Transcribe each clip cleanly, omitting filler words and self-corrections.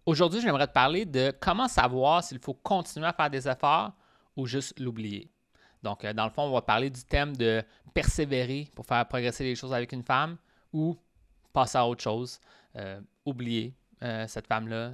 Aujourd'hui, j'aimerais te parler de comment savoir s'il faut continuer à faire des efforts ou juste l'oublier. Donc, dans le fond, on va parler du thème de persévérer pour faire progresser les choses avec une femme ou passer à autre chose, oublier cette femme-là,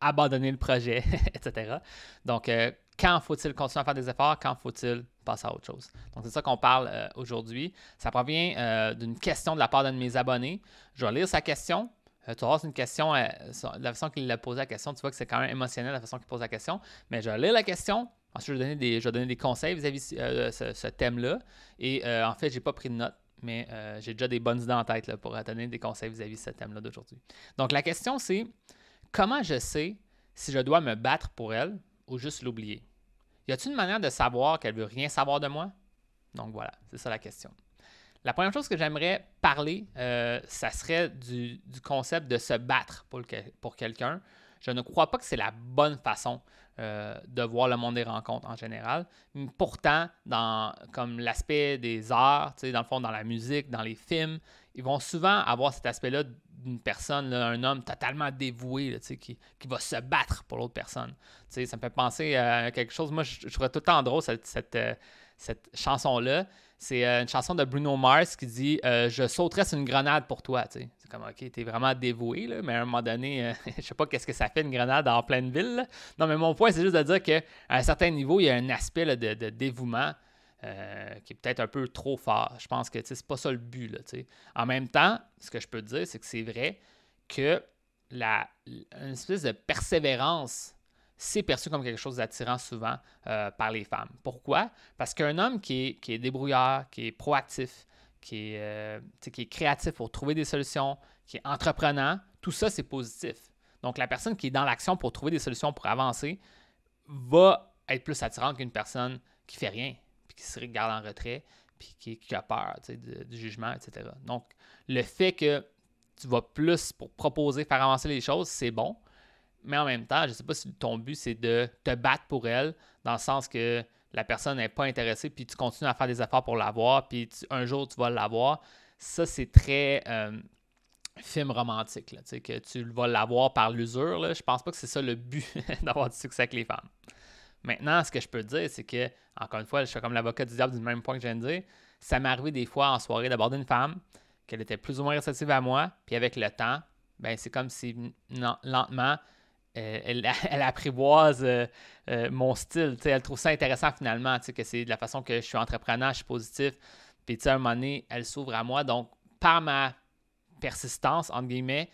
abandonner le projet, etc. Donc, quand faut-il continuer à faire des efforts? Quand faut-il passer à autre chose? Donc, c'est ça qu'on parle aujourd'hui. Ça provient d'une question de la part d'un de mes abonnés. Je vais lire sa question. Tu vas voir, c'est une question, la façon qu'il a posé la question, tu vois que c'est quand même émotionnel la façon qu'il pose la question. Mais je vais lire la question. Ensuite, je vais donner des conseils vis-à-vis de ce thème-là. Et en fait, je n'ai pas pris de notes, mais j'ai déjà des bonnes idées en tête là, pour donner des conseils vis-à-vis de ce thème-là d'aujourd'hui. Donc, la question, c'est comment je sais si je dois me battre pour elle ou juste l'oublier? Y a-t-il une manière de savoir qu'elle veut rien savoir de moi? Donc, voilà, c'est ça la question. La première chose que j'aimerais parler, ça serait du concept de se battre pour quelqu'un. Je ne crois pas que c'est la bonne façon de voir le monde des rencontres en général. Pourtant, comme l'aspect des arts, dans le fond, dans la musique, dans les films, ils vont souvent avoir cet aspect-là d'une personne, là, un homme totalement dévoué là, qui va se battre pour l'autre personne. Ça me fait penser à quelque chose. Moi, je trouve tout le temps drôle cette chanson-là. C'est une chanson de Bruno Mars qui dit je sauterais sur une grenade pour toi. T'sais. C'est comme, OK, t'es vraiment dévoué, là, mais à un moment donné, je sais pas qu'est-ce que ça fait une grenade en pleine ville. Là. Non, mais mon point, c'est juste de dire qu'à un certain niveau, il y a un aspect là, de dévouement qui est peut-être un peu trop fort. Je pense que c'est pas ça le but. Là, en même temps, ce que je peux te dire, c'est que c'est vrai que une espèce de persévérance c'est perçu comme quelque chose d'attirant souvent par les femmes. Pourquoi? Parce qu'un homme qui est débrouillard, qui est proactif, qui est créatif pour trouver des solutions, qui est entreprenant, tout ça, c'est positif. Donc, la personne qui est dans l'action pour trouver des solutions pour avancer va être plus attirante qu'une personne qui fait rien, puis qui se regarde en retrait, puis qui a peur du jugement, etc. Donc, le fait que tu vas plus pour proposer, faire avancer les choses, c'est bon. Mais en même temps, je ne sais pas si ton but, c'est de te battre pour elle, dans le sens que la personne n'est pas intéressée, puis tu continues à faire des efforts pour l'avoir, puis un jour, tu vas l'avoir. Ça, c'est très film romantique, là, que tu vas l'avoir par l'usure. Là. Je pense pas que c'est ça le but d'avoir du succès avec les femmes. Maintenant, ce que je peux te dire, c'est que, encore une fois, je suis comme l'avocat du diable du même point que je viens de dire. Ça m'est arrivé des fois en soirée d'aborder une femme, qu'elle était plus ou moins réceptive à moi, puis avec le temps, ben c'est comme si lentement, elle apprivoise mon style. Elle trouve ça intéressant finalement, que c'est de la façon que je suis entrepreneur, je suis positif. Puis à un moment donné, elle s'ouvre à moi. Donc, par ma persistance, entre guillemets,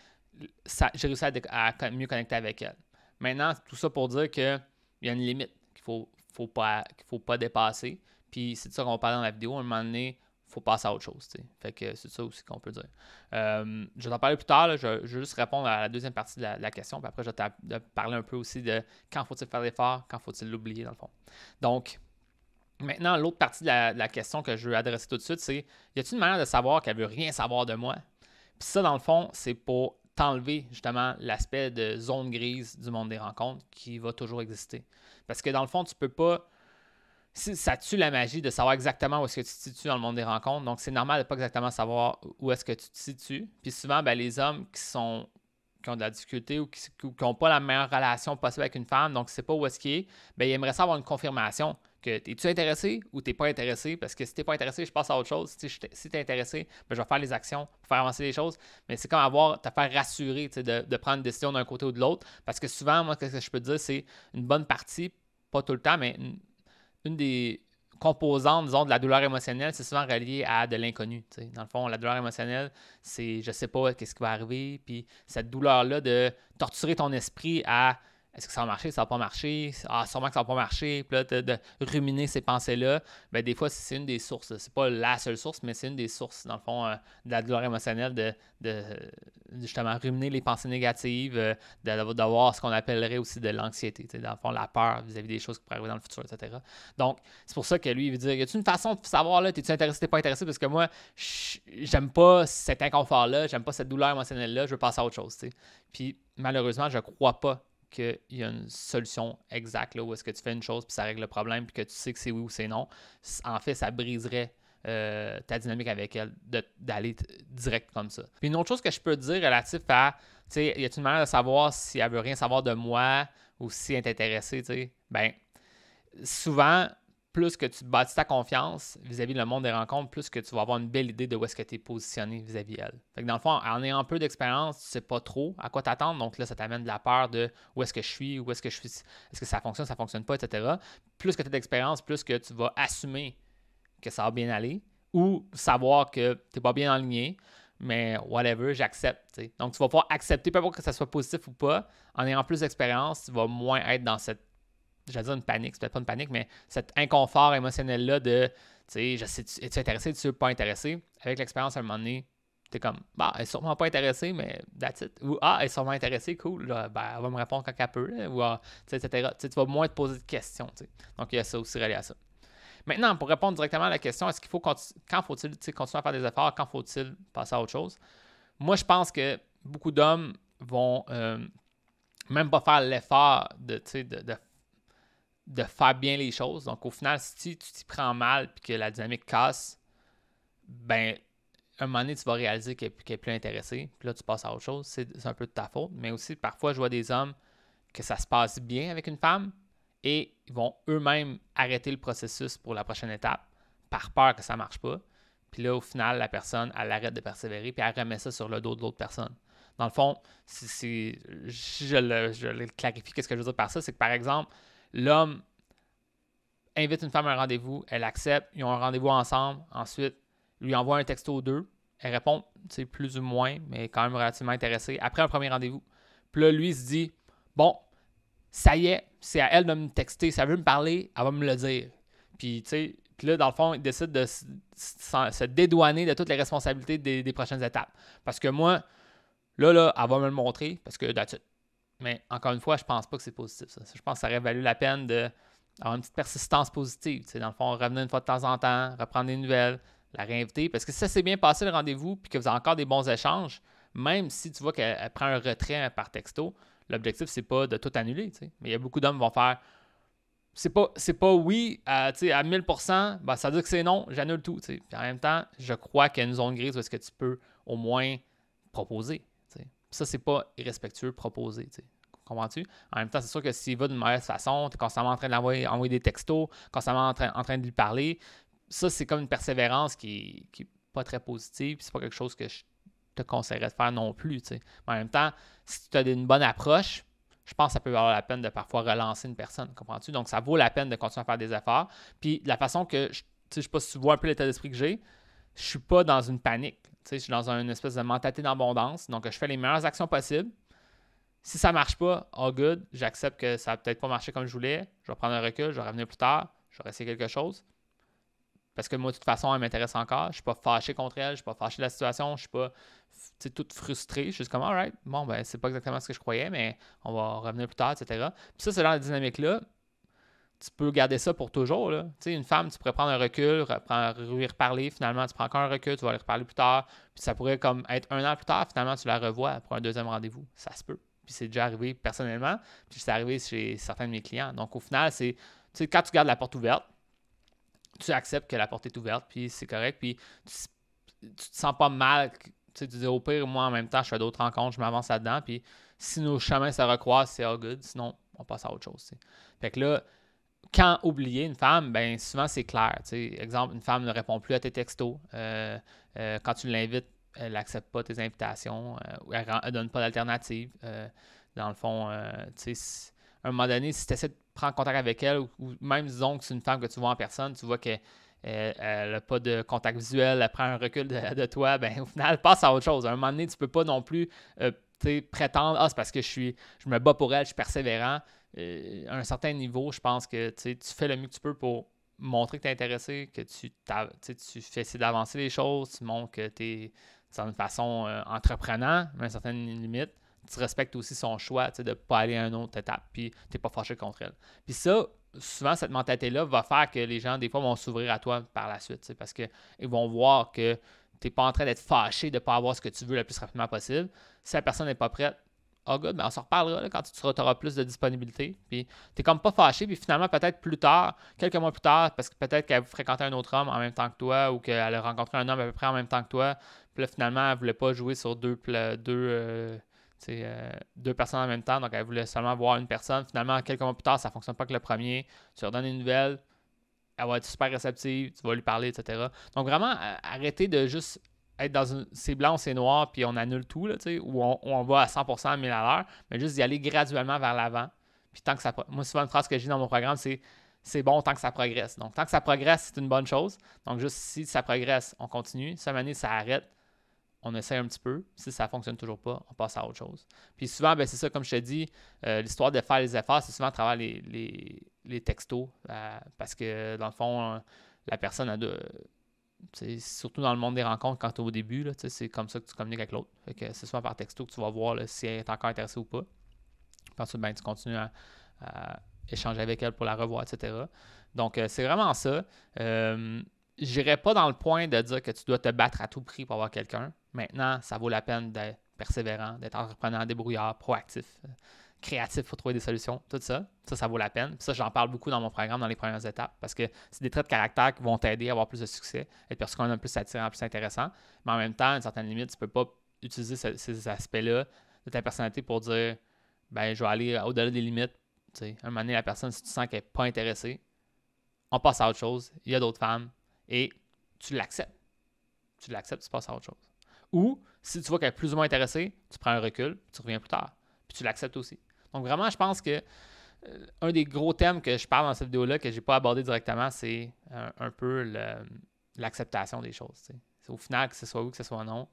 j'ai réussi à mieux connecter avec elle. Maintenant, tout ça pour dire qu'il y a une limite qu'il faut pas dépasser. Puis c'est de ça qu'on parle dans la vidéo. À un moment donné, il faut passer à autre chose. T'sais. Fait que c'est ça aussi qu'on peut dire. Je vais t'en parler plus tard. Là. Je vais juste répondre à la deuxième partie de la question. Puis après, je vais te parler un peu aussi de quand faut-il faire l'effort, quand faut-il l'oublier, dans le fond. Donc, maintenant, l'autre partie de la question que je veux adresser tout de suite, c'est y a-t-il une manière de savoir qu'elle veut rien savoir de moi? Puis ça, dans le fond, c'est pour t'enlever justement l'aspect de zone grise du monde des rencontres qui va toujours exister. Parce que dans le fond, tu peux pas ça tue la magie de savoir exactement où est-ce que tu te situes dans le monde des rencontres. Donc, c'est normal de ne pas exactement savoir où est-ce que tu te situes. Puis souvent, ben, les hommes qui ont de la difficulté ou qui n'ont pas la meilleure relation possible avec une femme, donc ne sait pas où est-ce qu'il est, ben, ils aimeraient savoir une confirmation que es-tu intéressé ou tu n'es pas intéressé, parce que si tu n'es pas intéressé, je passe à autre chose. Si tu es intéressé, ben, je vais faire les actions pour faire avancer les choses. Mais c'est comme te faire rassurer de prendre une décision d'un côté ou de l'autre. Parce que souvent, moi, ce que je peux te dire, c'est une bonne partie, pas tout le temps, mais une des composantes, disons, de la douleur émotionnelle, c'est souvent relié à de l'inconnu. T'sais. Dans le fond, la douleur émotionnelle, c'est je sais pas qu'est-ce qui va arriver, puis cette douleur-là de torturer ton esprit à est-ce que ça va marcher, ça va pas marcher, sûrement que ça va pas marcher, puis là, de ruminer ces pensées-là, ben des fois, c'est une des sources. C'est pas la seule source, mais c'est une des sources, dans le fond, de la douleur émotionnelle, de justement ruminer les pensées négatives, d'avoir ce qu'on appellerait aussi de l'anxiété, dans le fond, la peur vis-à-vis des choses qui pourraient arriver dans le futur, etc. Donc, c'est pour ça que lui, il veut dire, y a-t-il une façon de savoir, là, t'es-tu intéressé, t'es pas intéressé, parce que moi, j'aime pas cet inconfort-là, j'aime pas cette douleur émotionnelle-là, je veux passer à autre chose, t'sais. Puis, malheureusement, je crois pas qu'il y a une solution exacte là, où est-ce que tu fais une chose puis ça règle le problème puis que tu sais que c'est oui ou c'est non. En fait, ça briserait ta dynamique avec elle, d'aller direct comme ça. Puis une autre chose que je peux te dire relatif à, tu sais, y a-t-il une manière de savoir si elle veut rien savoir de moi ou si elle est intéressée, tu sais? Ben, souvent, plus que tu bâtis ta confiance vis-à-vis le monde des rencontres, plus que tu vas avoir une belle idée de où est-ce que tu es positionné vis-à-vis elle. Fait que dans le fond, en ayant un peu d'expérience, tu sais pas trop à quoi t'attendre. Donc là, ça t'amène de la peur de où est-ce que je suis, où est-ce que je suis, est-ce que ça fonctionne pas, etc. Plus que tu as d'expérience, plus que tu vas assumer que ça va bien aller ou savoir que tu n'es pas bien aligné, mais whatever, j'accepte. T'sais. Donc tu vas pouvoir accepter, peu importe que ça soit positif ou pas, en ayant plus d'expérience, tu vas moins être dans cette, j'allais dire une panique, c'est peut-être pas une panique, mais cet inconfort émotionnel-là de, tu sais, je sais, es-tu intéressé, es-tu pas intéressé? Avec l'expérience, à un moment donné, t'es comme, bah, elle est sûrement pas intéressée, mais that's it. Ou, ah, elle est sûrement intéressée, cool, là, ben, elle va me répondre quand elle peut, là, ou, etc. Tu vas moins te poser de questions, t'sais. Donc, il y a ça aussi relié à ça. Maintenant, pour répondre directement à la question, est-ce qu'il faut quand faut-il continuer à faire des efforts, quand faut-il passer à autre chose? Moi, je pense que beaucoup d'hommes vont même pas faire l'effort de faire bien les choses. Donc, au final, si tu t'y prends mal et que la dynamique casse, ben, un moment donné, tu vas réaliser qu'elle est plus intéressée. Puis là, tu passes à autre chose. C'est un peu de ta faute. Mais aussi, parfois, je vois des hommes que ça se passe bien avec une femme et ils vont eux-mêmes arrêter le processus pour la prochaine étape par peur que ça ne marche pas. Puis là, au final, la personne, elle arrête de persévérer puis elle remet ça sur le dos de l'autre personne. Dans le fond, si je le clarifie, qu'est-ce que je veux dire par ça? C'est que, par exemple, l'homme invite une femme à un rendez-vous, elle accepte, ils ont un rendez-vous ensemble, ensuite, lui envoie un texto aux deux, elle répond, tu sais, plus ou moins, mais quand même relativement intéressée, après un premier rendez-vous. Puis là, lui, il se dit, bon, ça y est, c'est à elle de me texter, ça veut me parler, elle va me le dire. Puis, tu sais, puis là, dans le fond, il décide de se dédouaner de toutes les responsabilités des prochaines étapes. Parce que moi, là, elle va me le montrer, parce que that's it. Mais encore une fois, je pense pas que c'est positif, ça. Je pense que ça aurait valu la peine d'avoir une petite persistance positive. Tu sais, dans le fond, revenir une fois de temps en temps, reprendre des nouvelles, la réinviter. Parce que si ça s'est bien passé le rendez-vous, puis que vous avez encore des bons échanges, même si tu vois qu'elle prend un retrait par texto, l'objectif, c'est pas de tout annuler. Tu sais. Mais il y a beaucoup d'hommes qui vont faire c'est pas oui à 1000%, ben, ça veut dire que c'est non, j'annule tout. Tu sais. Puis en même temps, je crois qu'il y a une zone grise où est-ce que tu peux au moins proposer. Tu sais. Ça, c'est pas irrespectueux proposer. Tu sais. Comprends-tu? En même temps, c'est sûr que s'il va d'une mauvaise façon, tu es constamment en train d'envoyer des textos, constamment en train de lui parler, ça, c'est comme une persévérance qui est pas très positive, puis c'est pas quelque chose que je te conseillerais de faire non plus. Tu sais. Mais en même temps, si tu as une bonne approche, je pense que ça peut valoir la peine de parfois relancer une personne, comprends-tu? Donc, ça vaut la peine de continuer à faire des efforts. Puis, de la façon que, je ne sais pas si tu vois un peu l'état d'esprit que j'ai, je suis pas dans une panique. Tu sais, je suis dans une espèce de mentalité d'abondance. Donc, je fais les meilleures actions possibles. Si ça ne marche pas, all good, j'accepte que ça n'a peut-être pas marché comme je voulais. Je vais prendre un recul, je vais revenir plus tard, je vais essayer quelque chose. Parce que moi, de toute façon, elle m'intéresse encore. Je ne suis pas fâché contre elle, je ne suis pas fâché de la situation, je ne suis pas toute frustré. Je suis juste comme, alright, bon, ben, c'est pas exactement ce que je croyais, mais on va revenir plus tard, etc. Puis ça, ce genre de dynamique-là, tu peux garder ça pour toujours. Là. Tu sais, une femme, tu pourrais prendre un recul, lui reparler, finalement, tu prends encore un recul, tu vas lui reparler plus tard. Puis ça pourrait comme être 1 an plus tard, finalement, tu la revois pour un deuxième rendez-vous. Ça se peut. Puis c'est déjà arrivé personnellement, puis c'est arrivé chez certains de mes clients. Donc au final, c'est, tu sais, quand tu gardes la porte ouverte, tu acceptes que la porte est ouverte, puis c'est correct, puis tu te sens pas mal. Tu sais, tu dis au pire, moi en même temps, je fais d'autres rencontres, je m'avance là-dedans, puis si nos chemins se recroisent, c'est all good, sinon on passe à autre chose. T'sais. Fait que là, quand oublier une femme, ben souvent c'est clair. T'sais. Exemple, une femme ne répond plus à tes textos. Quand tu l'invites, elle n'accepte pas tes invitations, elle ne donne pas d'alternative. Dans le fond, à un moment donné, si tu essaies de prendre contact avec elle, ou même disons que c'est une femme que tu vois en personne, tu vois qu'elle n'a pas de contact visuel, elle prend un recul de toi, ben au final, passe à autre chose. À un moment donné, tu ne peux pas non plus prétendre, c'est parce que je me bats pour elle, je suis persévérant. À un certain niveau, je pense que tu fais le mieux que tu peux pour montrer que tu es intéressé, que tu fais essayer d'avancer les choses, tu montres que tu es d'une façon entreprenant, mais à une certaine limite. Tu respectes aussi son choix de ne pas aller à une autre étape, puis tu n'es pas fâché contre elle. Puis ça, souvent, cette mentalité-là va faire que les gens, des fois, vont s'ouvrir à toi par la suite, parce qu'ils vont voir que tu n'es pas en train d'être fâché de ne pas avoir ce que tu veux le plus rapidement possible. Si la personne n'est pas prête, all good, ben on se reparlera là, quand tu auras plus de disponibilité. Puis t'es comme pas fâché, puis finalement, peut-être plus tard, quelques mois plus tard, parce que peut-être qu'elle fréquentait un autre homme en même temps que toi, ou qu'elle a rencontré un homme à peu près en même temps que toi, puis là, finalement, elle voulait pas jouer sur deux personnes en même temps, donc elle voulait seulement voir une personne. Finalement, quelques mois plus tard, ça fonctionne pas que le premier. Tu leur donnes une nouvelle, elle va être super réceptive, tu vas lui parler, etc. Donc vraiment, arrêtez de juste être c'est blanc ou c'est noir, puis on annule tout, là, ou on va à 100% à 1000 à l'heure, mais juste y aller graduellement vers l'avant. Puis tant que ça... Moi, souvent, une phrase que j'ai dans mon programme, c'est bon tant que ça progresse. Donc, tant que ça progresse, c'est une bonne chose. Donc, juste si ça progresse, on continue. Si à un moment donné, ça arrête, on essaie un petit peu. Si ça ne fonctionne toujours pas, on passe à autre chose. Puis souvent, ben, c'est ça, comme je te dis, l'histoire de faire les efforts, c'est souvent à travers les textos. Parce que, dans le fond, la personne a surtout dans le monde des rencontres, quand tu es au début, là, c'est comme ça que tu communiques avec l'autre. Fait que c'est souvent par texto que tu vas voir là, si elle est encore intéressée ou pas. Puis ensuite, ben, tu continues à échanger avec elle pour la revoir, etc. Donc, c'est vraiment ça. Je n'irai pas dans le point de dire que tu dois te battre à tout prix pour avoir quelqu'un. Maintenant, ça vaut la peine d'être persévérant, d'être entrepreneur, débrouillard, proactif, créatif pour trouver des solutions. Tout ça, ça vaut la peine. Puis ça, j'en parle beaucoup dans mon programme dans les premières étapes parce que c'est des traits de caractère qui vont t'aider à avoir plus de succès, être perçu comme un plus attirant, plus intéressant. Mais en même temps, à une certaine limite, tu ne peux pas utiliser ces aspects-là de ta personnalité pour dire ben je vais aller au-delà des limites. T'sais. À un moment donné, la personne, si tu sens qu'elle n'est pas intéressée, on passe à autre chose. Il y a d'autres femmes et tu l'acceptes. Tu l'acceptes, tu passes à autre chose. Ou, si tu vois qu'elle est plus ou moins intéressée, tu prends un recul, tu reviens plus tard. Puis tu l'acceptes aussi. Donc vraiment, je pense que un des gros thèmes que je parle dans cette vidéo-là, que je n'ai pas abordé directement, c'est un peu l'acceptation des choses. T'sais. Au final, que ce soit oui, que ce soit non,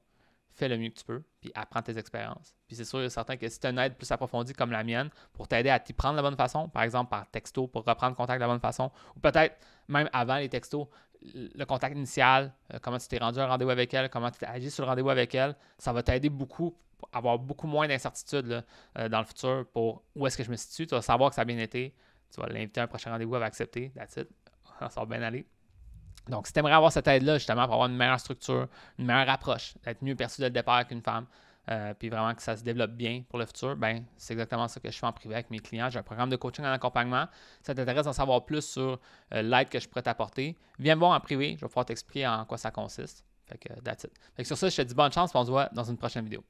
fais le mieux que tu peux, puis apprends tes expériences. Puis c'est sûr et certain que si tu as une aide plus approfondie comme la mienne pour t'aider à t'y prendre de la bonne façon, par exemple par texto pour reprendre contact de la bonne façon, ou peut-être même avant les textos, le contact initial, comment tu t'es rendu à un rendez-vous avec elle, comment tu t'es agi sur le rendez-vous avec elle, ça va t'aider beaucoup à avoir beaucoup moins d'incertitudes dans le futur pour où est-ce que je me situe. Tu vas savoir que ça a bien été, tu vas l'inviter à un prochain rendez-vous, elle va accepter, that's it, ça va bien aller. Donc, si tu aimerais avoir cette aide-là, justement, pour avoir une meilleure structure, une meilleure approche, d'être mieux perçu dès le départ qu'une femme, puis vraiment que ça se développe bien pour le futur, ben c'est exactement ça que je fais en privé avec mes clients. J'ai un programme de coaching en accompagnement. Si ça t'intéresse d'en savoir plus sur l'aide que je pourrais t'apporter, viens me voir en privé. Je vais pouvoir t'expliquer en quoi ça consiste. Fait que that's it. Fait que sur ça, je te dis bonne chance et on se voit dans une prochaine vidéo.